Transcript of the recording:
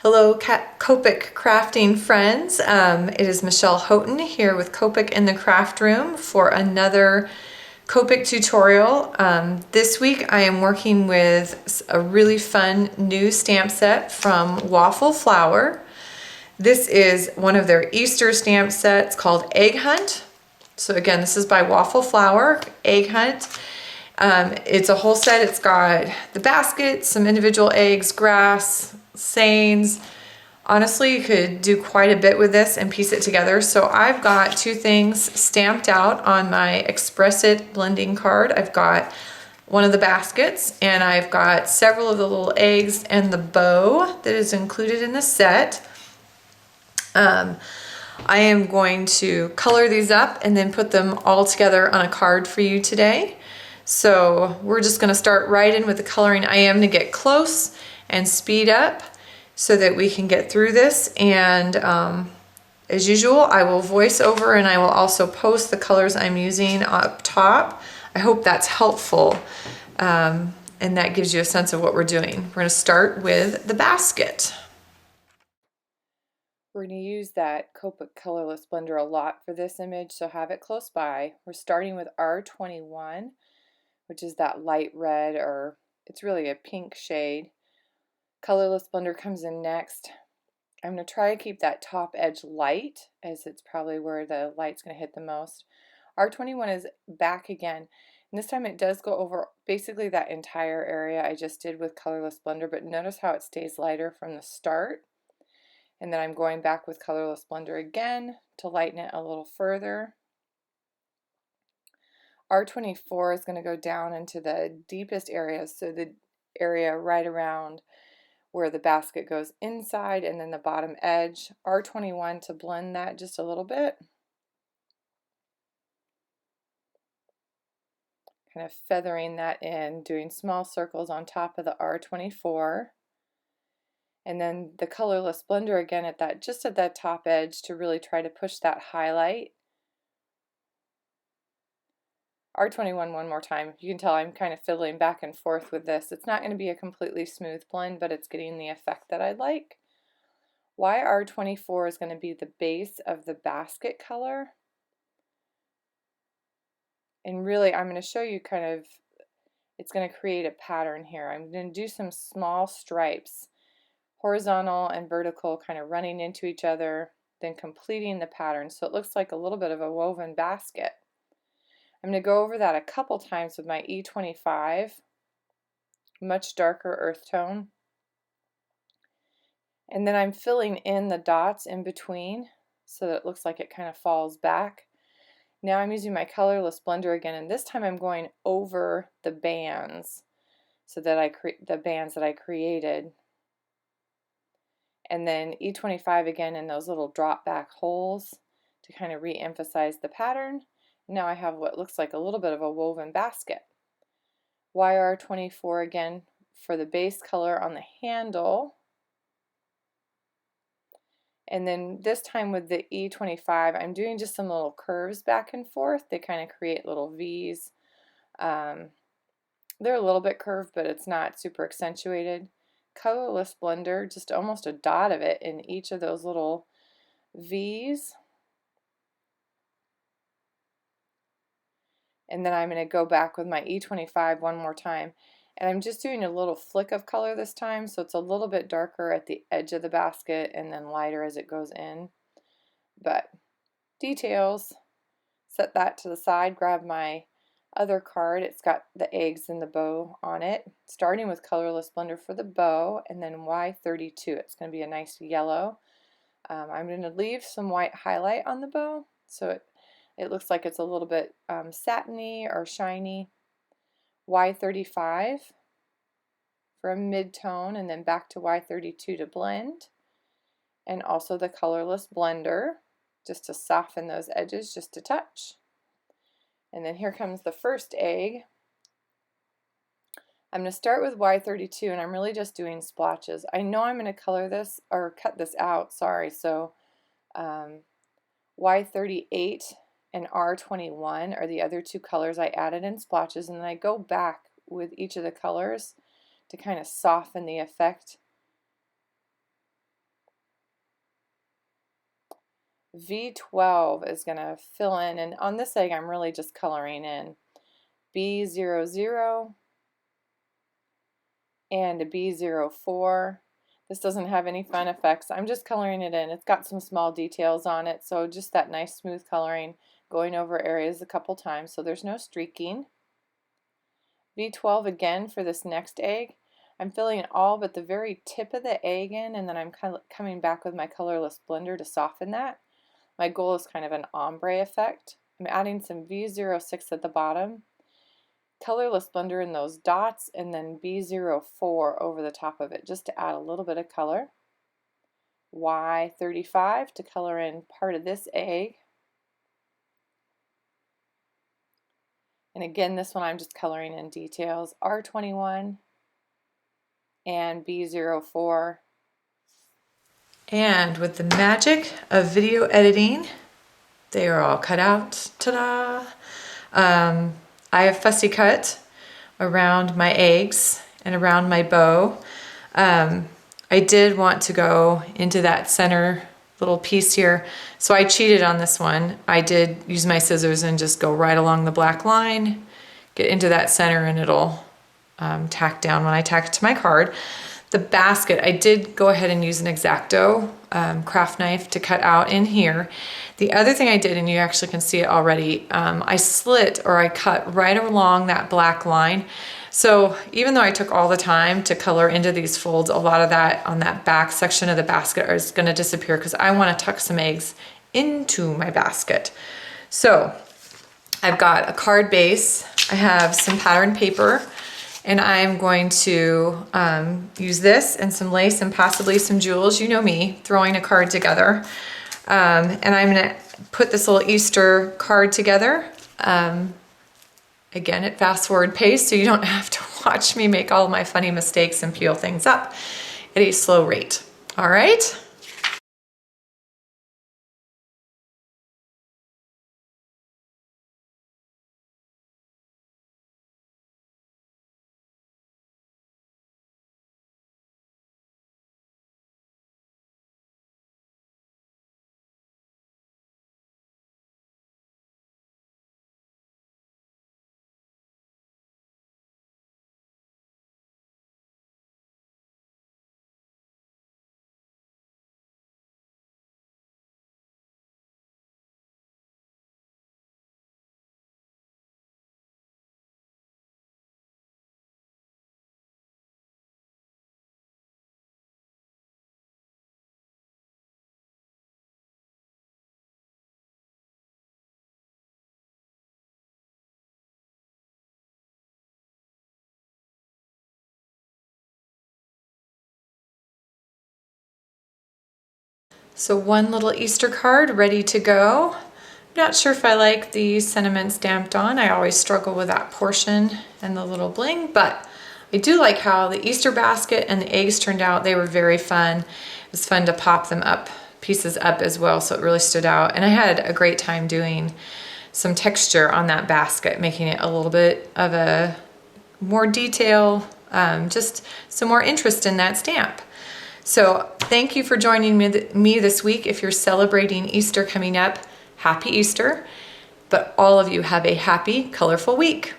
Hello, Copic crafting friends. It is Michelle Houghton here with Copic in the craft room for another Copic tutorial. This week I am working with a really fun new stamp set from Waffle Flower. This is one of their Easter stamp sets called Egg Hunt. So again, this is by Waffle Flower, Egg Hunt. It's a whole set. It's got the basket, some individual eggs, grass, seines. Honestly, you could do quite a bit with this and piece it together. So I've got two things stamped out on my Express It blending card. I've got one of the baskets and I've got several of the little eggs and the bow that is included in the set. I am going to color these up and then put them all together on a card for you today. So we're just going to start right in with the coloring. I am going to get close and speed up so that we can get through this, and as usual I will voice over and I will also post the colors I'm using up top. I hope that's helpful and that gives you a sense of what we're doing. We're going to start with the basket. We're going to use that Copic colorless blender a lot for this image, so have it close by. We're starting with R21, which is that light red, or it's really a pink shade. Colorless blender comes in next. I'm going to try to keep that top edge light, as it's probably where the light's going to hit the most. R21 is back again, and this time it does go over basically that entire area I just did with colorless blender, but notice how it stays lighter from the start. And then I'm going back with colorless blender again to lighten it a little further. R24 is going to go down into the deepest areas, so the area right around where the basket goes inside and then the bottom edge. R21 to blend that just a little bit. Kind of feathering that in, doing small circles on top of the R24. And then the colorless blender again at that, just at that top edge, to really try to push that highlight. R21 one more time. You can tell I'm kind of fiddling back and forth with this. It's not going to be a completely smooth blend, but it's getting the effect that I'd like. R24 is going to be the base of the basket color. And really, I'm going to show you kind of, it's going to create a pattern here. I'm going to do some small stripes, horizontal and vertical, kind of running into each other, then completing the pattern so it looks like a little bit of a woven basket. I'm going to go over that a couple times with my E25, much darker earth tone. And then I'm filling in the dots in between so that it looks like it kind of falls back. Now I'm using my colorless blender again, and this time I'm going over the bands so that the bands that I created. And then E25 again in those little drop back holes to kind of re-emphasize the pattern. Now I have what looks like a little bit of a woven basket. YR24 again for the base color on the handle. And then this time with the E25, I'm doing just some little curves back and forth. They kind of create little V's. They're a little bit curved, but it's not super accentuated. Colorless blender, just almost a dot of it in each of those little V's. And then I'm going to go back with my E25 one more time. And I'm just doing a little flick of color this time, so it's a little bit darker at the edge of the basket and then lighter as it goes in. But details, set that to the side, grab my other card. It's got the eggs and the bow on it, starting with colorless blender for the bow, and then Y32. It's going to be a nice yellow. I'm going to leave some white highlight on the bow so it looks like it's a little bit satiny or shiny. Y35 for a mid-tone, and then back to Y32 to blend. And also the colorless blender just to soften those edges just a touch. And then here comes the first egg. I'm going to start with Y32, and I'm really just doing splotches. I know I'm going to color this or cut this out, sorry. So Y38 and R21 are the other two colors I added in splotches, and then I go back with each of the colors to kind of soften the effect V12 is going to fill in, and on this egg I'm really just coloring in B00 and a B04. This doesn't have any fun effects. I'm just coloring it in. It's got some small details on it, so just that nice smooth coloring, going over areas a couple times so there's no streaking. V12 again for this next egg. I'm filling all but the very tip of the egg in, and then I'm coming back with my colorless blender to soften that. My goal is kind of an ombre effect. I'm adding some V06 at the bottom, colorless blender in those dots, and then B04 over the top of it just to add a little bit of color. Y35 to color in part of this egg. And again, this one I'm just coloring in details. R21 and B04. And with the magic of video editing, they are all cut out. Ta-da! I have fussy cut around my eggs and around my bow. I did want to go into that center little piece here, so I cheated on this one. I did use my scissors and just go right along the black line, get into that center, and it'll tack down when I tack it to my card. The basket, I did go ahead and use an X-Acto craft knife to cut out in here. The other thing I did, and you actually can see it already, I slit, or I cut right along that black line. So even though I took all the time to color into these folds, a lot of that on that back section of the basket is going to disappear because I want to tuck some eggs into my basket. So I've got a card base, I have some pattern paper, and I'm going to use this and some lace and possibly some jewels. You know me, throwing a card together. And I'm gonna put this little Easter card together. Again, at fast forward pace, so you don't have to watch me make all my funny mistakes and peel things up at a slow rate. All right? So one little Easter card ready to go. Not sure if I like the sentiment stamped on. I always struggle with that portion and the little bling, but I do like how the Easter basket and the eggs turned out. They were very fun. It was fun to pop them up, pieces up as well, so it really stood out. And I had a great time doing some texture on that basket, making it a little bit of a more detail, just some more interest in that stamp. So thank you for joining me this week. If you're celebrating Easter coming up, happy Easter, but all of you have a happy, colorful week.